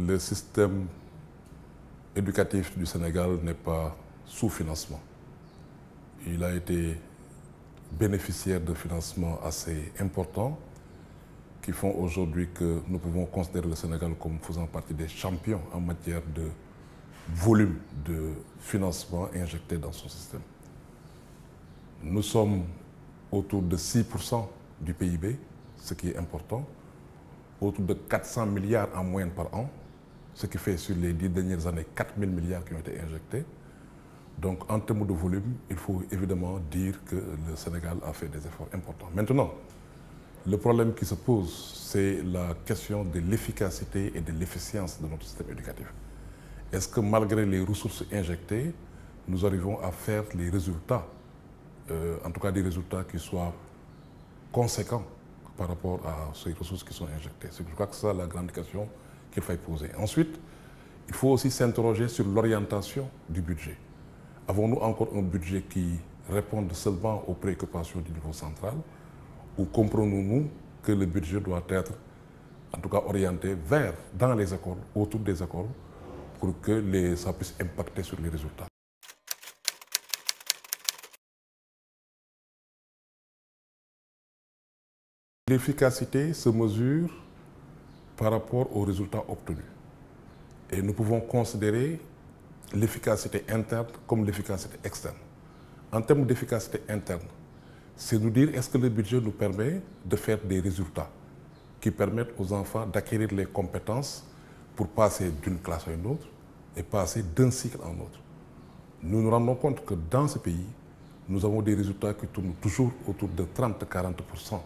le système éducatif du Sénégal n'est pas sous financement. Il a été bénéficiaire de financements assez importants qui font aujourd'hui que nous pouvons considérer le Sénégal comme faisant partie des champions en matière de volume de financement injecté dans son système. Nous sommes autour de 6% du PIB, ce qui est important, autour de 400 milliards en moyenne par an, ce qui fait sur les 10 dernières années 4 000 milliards qui ont été injectés. Donc en termes de volume, il faut évidemment dire que le Sénégal a fait des efforts importants. Maintenant, le problème qui se pose, c'est la question de l'efficacité et de l'efficience de notre système éducatif. Est-ce que malgré les ressources injectées, nous arrivons à faire les résultats, en tout cas des résultats qui soient conséquents par rapport à ces ressources qui sont injectées? Je crois que c'est ça la grande question qu'il faut poser. Ensuite, il faut aussi s'interroger sur l'orientation du budget. Avons-nous encore un budget qui réponde seulement aux préoccupations du niveau central, ou comprenons-nous que le budget doit être en tout cas orienté vers, dans les écoles, autour des écoles, pour que ça puisse impacter sur les résultats? L'efficacité se mesure par rapport aux résultats obtenus. Et nous pouvons considérer l'efficacité interne comme l'efficacité externe. En termes d'efficacité interne, c'est nous dire est-ce que le budget nous permet de faire des résultats qui permettent aux enfants d'acquérir les compétences pour passer d'une classe à une autre et passer d'un cycle à un autre. Nous nous rendons compte que dans ce pays, nous avons des résultats qui tournent toujours autour de 30-40%.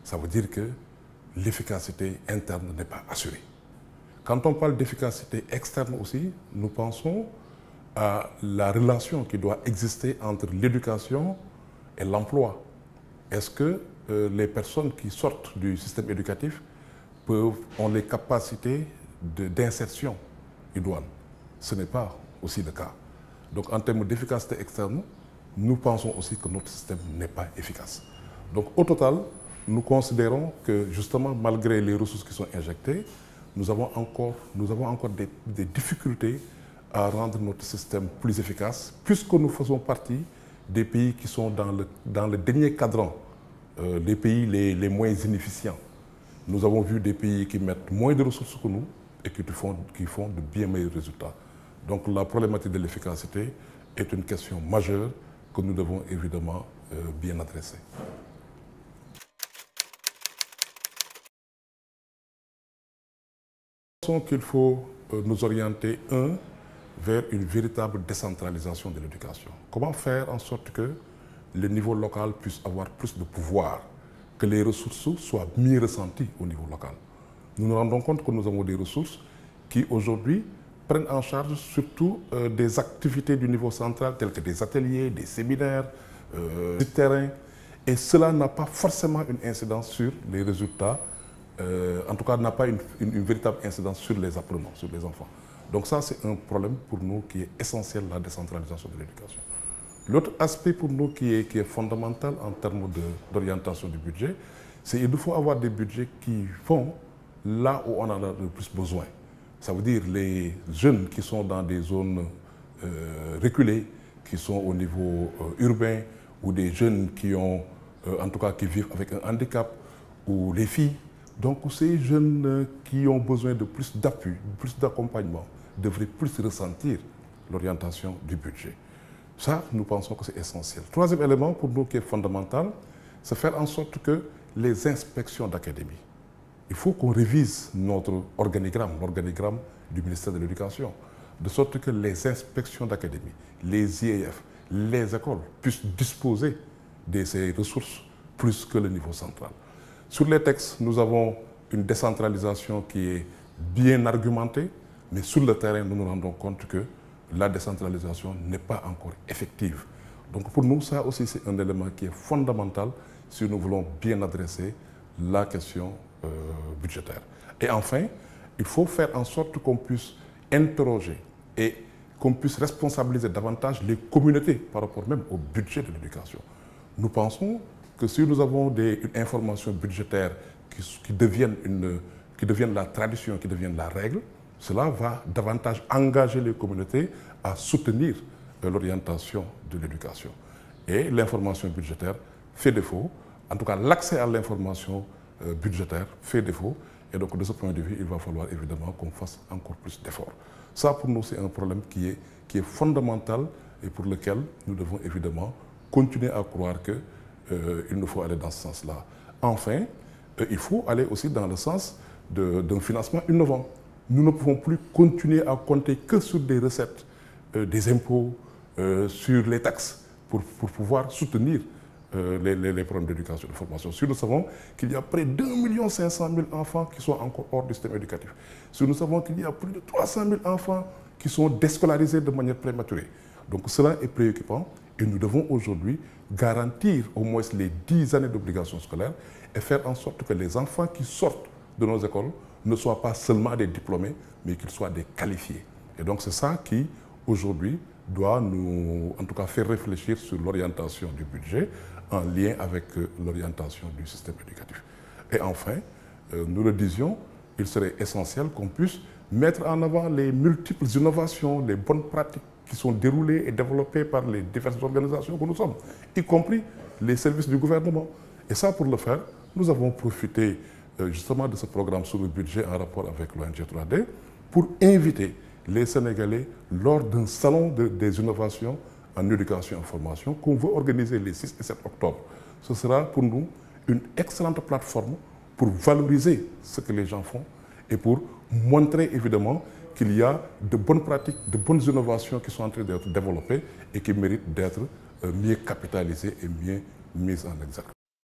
Ça veut dire que l'efficacité interne n'est pas assurée. Quand on parle d'efficacité externe aussi, nous pensons à la relation qui doit exister entre l'éducation et l'emploi. Est-ce que les personnes qui sortent du système éducatif ont les capacités d'insertion idoines? Ce n'est pas aussi le cas. Donc en termes d'efficacité externe, nous pensons aussi que notre système n'est pas efficace. Donc au total, nous considérons que justement, malgré les ressources qui sont injectées, nous avons encore des difficultés à rendre notre système plus efficace, puisque nous faisons partie des pays qui sont dans le dernier cadran, des pays les moins inefficients. Nous avons vu des pays qui mettent moins de ressources que nous et qui font de bien meilleurs résultats. Donc la problématique de l'efficacité est une question majeure que nous devons évidemment bien adresser. Nous pensons qu'il faut nous orienter, vers une véritable décentralisation de l'éducation. Comment faire en sorte que le niveau local puisse avoir plus de pouvoir, que les ressources soient mieux ressenties au niveau local? Nous nous rendons compte que nous avons des ressources qui aujourd'hui prennent en charge surtout des activités du niveau central, telles que des ateliers, des séminaires, du terrain, et cela n'a pas forcément une incidence sur les résultats, en tout cas n'a pas une véritable incidence sur les apprenants, sur les enfants. Donc ça, c'est un problème pour nous qui est essentiel, la décentralisation de l'éducation. L'autre aspect pour nous qui est fondamental en termes d'orientation du budget, c'est qu'il nous faut avoir des budgets qui vont là où on en a le plus besoin. Ça veut dire les jeunes qui sont dans des zones reculées, qui sont au niveau urbain, ou des jeunes qui en tout cas qui vivent avec un handicap, ou les filles. Donc ces jeunes qui ont besoin de plus d'appui, plus d'accompagnement, devraient plus ressentir l'orientation du budget. Ça, nous pensons que c'est essentiel. Troisième élément pour nous qui est fondamental, c'est faire en sorte que les inspections d'académie, il faut qu'on révise notre organigramme, l'organigramme du ministère de l'Éducation, de sorte que les inspections d'académie, les IEF, les écoles puissent disposer de ces ressources plus que le niveau central. Sur les textes, nous avons une décentralisation qui est bien argumentée, mais sur le terrain, nous nous rendons compte que la décentralisation n'est pas encore effective. Donc pour nous, ça aussi, c'est un élément qui est fondamental si nous voulons bien adresser la question budgétaire. Et enfin, il faut faire en sorte qu'on puisse interroger et qu'on puisse responsabiliser davantage les communautés par rapport même au budget de l'éducation. Nous pensons que si nous avons une information budgétaire qui devienne la tradition, qui devienne la règle, cela va davantage engager les communautés à soutenir l'orientation de l'éducation. Et l'information budgétaire fait défaut, en tout cas l'accès à l'information budgétaire fait défaut, et donc de ce point de vue, il va falloir évidemment qu'on fasse encore plus d'efforts. Ça pour nous c'est un problème qui est fondamental et pour lequel nous devons évidemment continuer à croire qu'il nous faut aller dans ce sens-là. Enfin, il faut aller aussi dans le sens d'un financement innovant. Nous ne pouvons plus continuer à compter que sur des recettes, des impôts, sur les taxes pour pouvoir soutenir les programmes d'éducation et de formation. Si nous savons qu'il y a près d'1 500 000 enfants qui sont encore hors du système éducatif, si nous savons qu'il y a plus de 300 000 enfants qui sont déscolarisés de manière prématurée, donc cela est préoccupant et nous devons aujourd'hui garantir au moins les 10 années d'obligation scolaire et faire en sorte que les enfants qui sortent de nos écoles ne soient pas seulement des diplômés, mais qu'ils soient des qualifiés. Et donc c'est ça qui, aujourd'hui, doit nous, en tout cas, faire réfléchir sur l'orientation du budget en lien avec l'orientation du système éducatif. Et enfin, nous le disions, il serait essentiel qu'on puisse mettre en avant les multiples innovations, les bonnes pratiques qui sont déroulées et développées par les diverses organisations que nous sommes, y compris les services du gouvernement. Et ça, pour le faire, nous avons profité justement de ce programme sur le budget en rapport avec l'ONG 3D pour inviter les Sénégalais lors d'un salon des innovations en éducation et en formation qu'on veut organiser les 6 et 7 octobre. Ce sera pour nous une excellente plateforme pour valoriser ce que les gens font et pour montrer évidemment qu'il y a de bonnes pratiques, de bonnes innovations qui sont en train d'être développées et qui méritent d'être mieux capitalisées et mieux mises en exergue.